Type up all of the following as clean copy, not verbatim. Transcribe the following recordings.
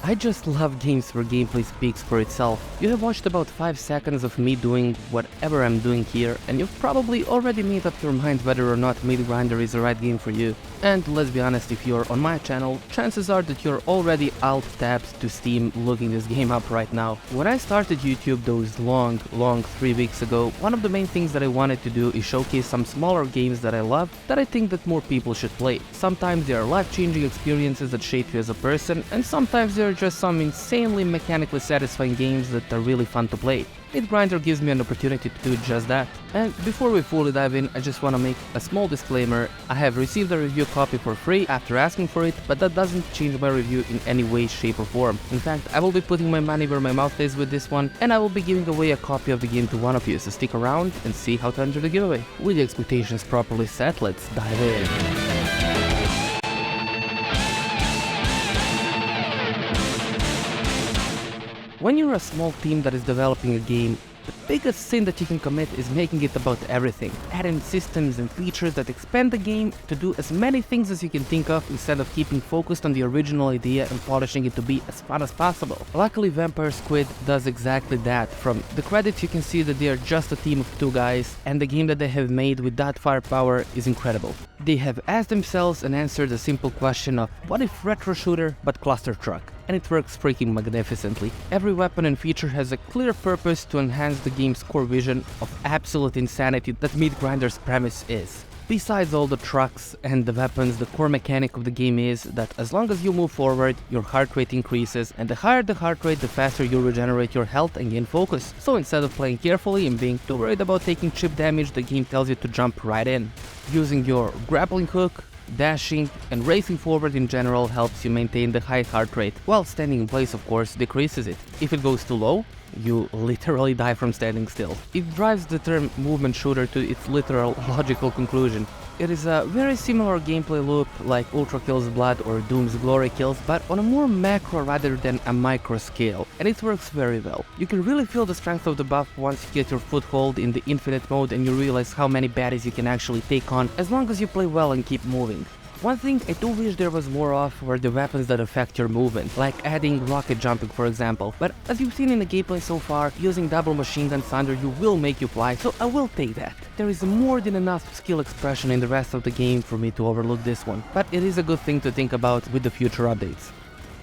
I just love games where gameplay speaks for itself. You have watched about 5 seconds of me doing whatever I'm doing here, and you've probably already made up your mind whether or not MEATGRINDER is the right game for you. And let's be honest, if you're on my channel, chances are that you're already alt-tabbed to Steam looking this game up right now. When I started YouTube those long 3 weeks ago, one of the main things that I wanted to do is showcase some smaller games that I love that I think that more people should play. Sometimes they are life-changing experiences that shape you as a person, and sometimes they're just some insanely mechanically satisfying games that are really fun to play. MEATGRINDER gives me an opportunity to do just that. And before we fully dive in, I just want to make a small disclaimer. I have received a review copy for free after asking for it, but that doesn't change my review in any way, shape or form. In fact, I will be putting my money where my mouth is with this one, and I will be giving away a copy of the game to one of you, so stick around and see how to enter the giveaway. With the expectations properly set, let's dive in. When you're a small team that is developing a game, the biggest sin that you can commit is making it about everything. Adding systems and features that expand the game to do as many things as you can think of instead of keeping focused on the original idea and polishing it to be as fun as possible. Luckily, Vampire Squid does exactly that. From the credits you can see that they are just a team of 2 guys, and the game that they have made with that firepower is incredible. They have asked themselves and answered a simple question of what if retro shooter but cluster truck? And it works freaking magnificently. Every weapon and feature has a clear purpose to enhance the game's core vision of absolute insanity that MEATGRINDER's premise is. Besides all the trucks and the weapons, the core mechanic of the game is that as long as you move forward, your heart rate increases, and the higher the heart rate, the faster you regenerate your health and gain focus. So instead of playing carefully and being too worried about taking chip damage, the game tells you to jump right in. Using your grappling hook, dashing and racing forward in general helps you maintain the high heart rate, while standing in place of course decreases it. If it goes too low, you literally die from standing still. It drives the term movement shooter to its literal logical conclusion. It is a very similar gameplay loop like Ultra Kills Blood or Doom's Glory Kills, but on a more macro rather than a micro scale, and it works very well. You can really feel the strength of the buff once you get your foothold in the infinite mode and you realize how many baddies you can actually take on as long as you play well and keep moving. One thing I do wish there was more of were the weapons that affect your movement, like adding rocket jumping for example, but as you've seen in the gameplay so far, using double machine guns under you will make you fly, so I will take that. There is more than enough skill expression in the rest of the game for me to overlook this one, but it is a good thing to think about with the future updates.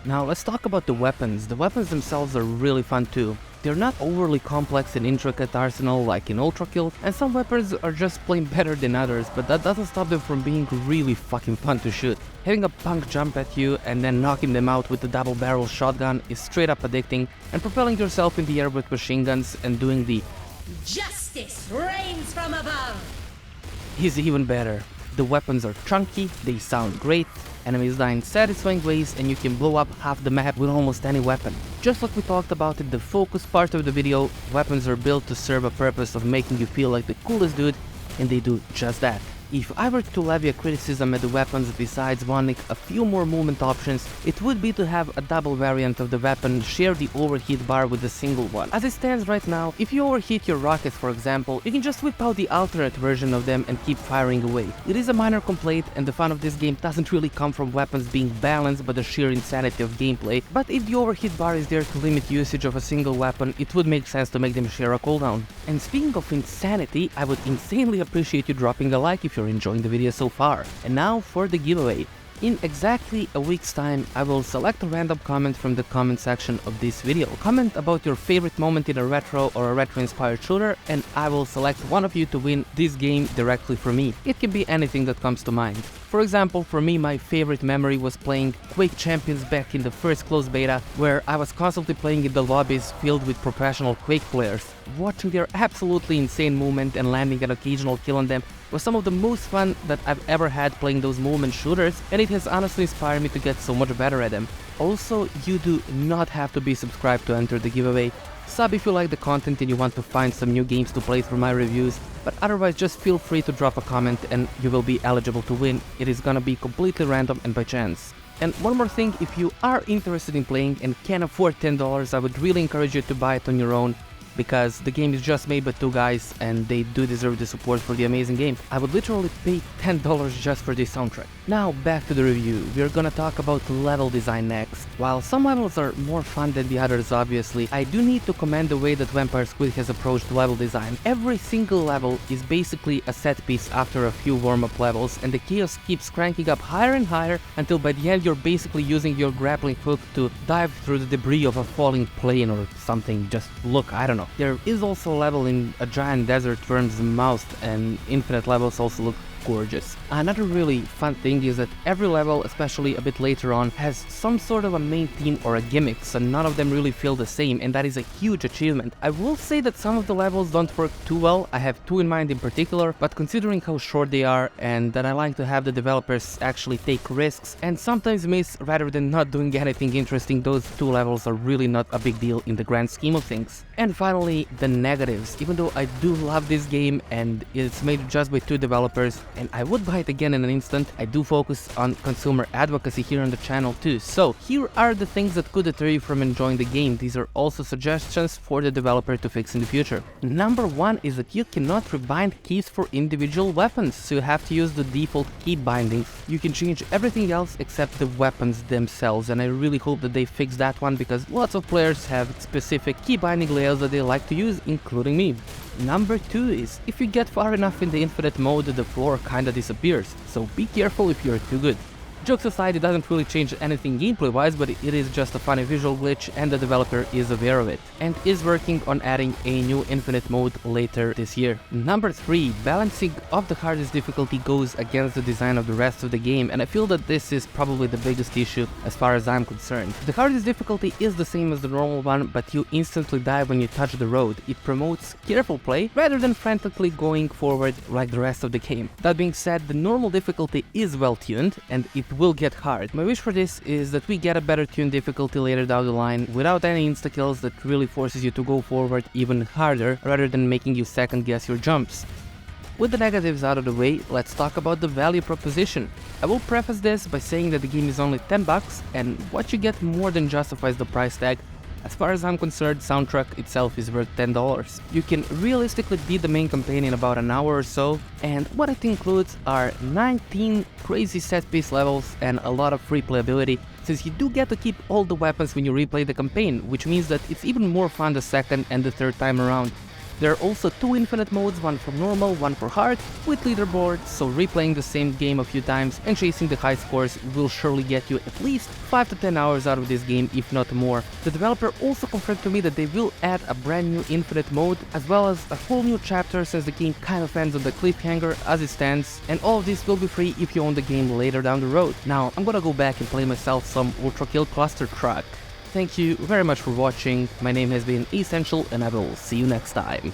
Now let's talk about the weapons. The weapons themselves are really fun too. They're not overly complex and intricate arsenal like in Ultra Kill, and some weapons are just plain better than others, but that doesn't stop them from being really fucking fun to shoot. Having a punk jump at you and then knocking them out with the double barrel shotgun is straight up addicting, and propelling yourself in the air with machine guns and doing the justice reigns from above is even better. The weapons are chunky, they sound great, enemies die in satisfying ways, and you can blow up half the map with almost any weapon. Just like we talked about in the focus part of the video, weapons are built to serve a purpose of making you feel like the coolest dude, and they do just that. If I were to levy a criticism at the weapons besides wanting a few more movement options, it would be to have a double variant of the weapon share the overheat bar with a single one. As it stands right now, if you overheat your rockets for example, you can just whip out the alternate version of them and keep firing away. It is a minor complaint, and the fun of this game doesn't really come from weapons being balanced but the sheer insanity of gameplay, but if the overheat bar is there to limit usage of a single weapon, it would make sense to make them share a cooldown. And speaking of insanity, I would insanely appreciate you dropping a like if you're enjoying the video so far. And now for the giveaway. In exactly a week's time, I will select a random comment from the comment section of this video. Comment about your favorite moment in a retro or a retro-inspired shooter, and I will select one of you to win this game directly from me. It can be anything that comes to mind. For example, for me, my favorite memory was playing Quake Champions back in the first closed beta, where I was constantly playing in the lobbies filled with professional Quake players. Watching their absolutely insane movement and landing an occasional kill on them was some of the most fun that I've ever had playing those movement shooters, and it has honestly inspired me to get so much better at them. Also, you do not have to be subscribed to enter the giveaway. Sub if you like the content and you want to find some new games to play through my reviews, but otherwise just feel free to drop a comment and you will be eligible to win. It is gonna be completely random and by chance. And one more thing, if you are interested in playing and can't afford $10, I would really encourage you to buy it on your own. because the game is just made by two guys and they do deserve the support for the amazing game. I would literally pay $10 just for this soundtrack. Now back to the review. We're gonna talk about level design next. While some levels are more fun than the others obviously, I do need to commend the way that Vampire Squid has approached level design. Every single level is basically a set piece after a few warm-up levels, and the chaos keeps cranking up higher and higher until by the end you're basically using your grappling hook to dive through the debris of a falling plane or something. Just look, I don't know. There is also a level in a giant desert worm's mouth, and infinite levels also look gorgeous. Another really fun thing is that every level, especially a bit later on, has some sort of a main theme or a gimmick, so none of them really feel the same, and that is a huge achievement. I will say that some of the levels don't work too well. I have two in mind in particular, but considering how short they are and that I like to have the developers actually take risks and sometimes miss rather than not doing anything interesting, those two levels are really not a big deal in the grand scheme of things. And finally, the negatives. Even though I do love this game and it's made just by two developers, and I would buy it again in an instant, I do focus on consumer advocacy here on the channel too. So here are the things that could deter you from enjoying the game. These are also suggestions for the developer to fix in the future. Number one is that you cannot rebind keys for individual weapons, so you have to use the default key binding. You can change everything else except the weapons themselves, and I really hope that they fix that one because lots of players have specific key binding layouts that they like to use, including me. Number two is, if you get far enough in the infinite mode, the floor kinda disappears, so be careful if you're too good. Jokes aside, it doesn't really change anything gameplay wise, but it is just a funny visual glitch and the developer is aware of it and is working on adding a new infinite mode later this year. Number 3, balancing of the hardest difficulty goes against the design of the rest of the game, and I feel that this is probably the biggest issue as far as I'm concerned. The hardest difficulty is the same as the normal one, but you instantly die when you touch the road. It promotes careful play rather than frantically going forward like the rest of the game. That being said, the normal difficulty is well tuned and it will get hard. My wish for this is that we get a better tuned difficulty later down the line without any insta-kills that really forces you to go forward even harder rather than making you second guess your jumps. With the negatives out of the way, let's talk about the value proposition. I will preface this by saying that the game is only $10 and what you get more than justifies the price tag. As far as I'm concerned, soundtrack itself is worth $10. You can realistically beat the main campaign in about an hour or so, and what it includes are 19 crazy set-piece levels and a lot of free playability, since you do get to keep all the weapons when you replay the campaign, which means that it's even more fun the second and the third time around. There are also 2 infinite modes, one for normal, one for hard, with leaderboards, so replaying the same game a few times and chasing the high scores will surely get you at least 5 to 10 hours out of this game, if not more. The developer also confirmed to me that they will add a brand new infinite mode, as well as a whole new chapter since the game kind of ends on the cliffhanger as it stands, and all of this will be free if you own the game later down the road. Now, I'm gonna go back and play myself some Ultra Kill Cluster Truck. Thank you very much for watching. My name has been Acencial and I will see you next time.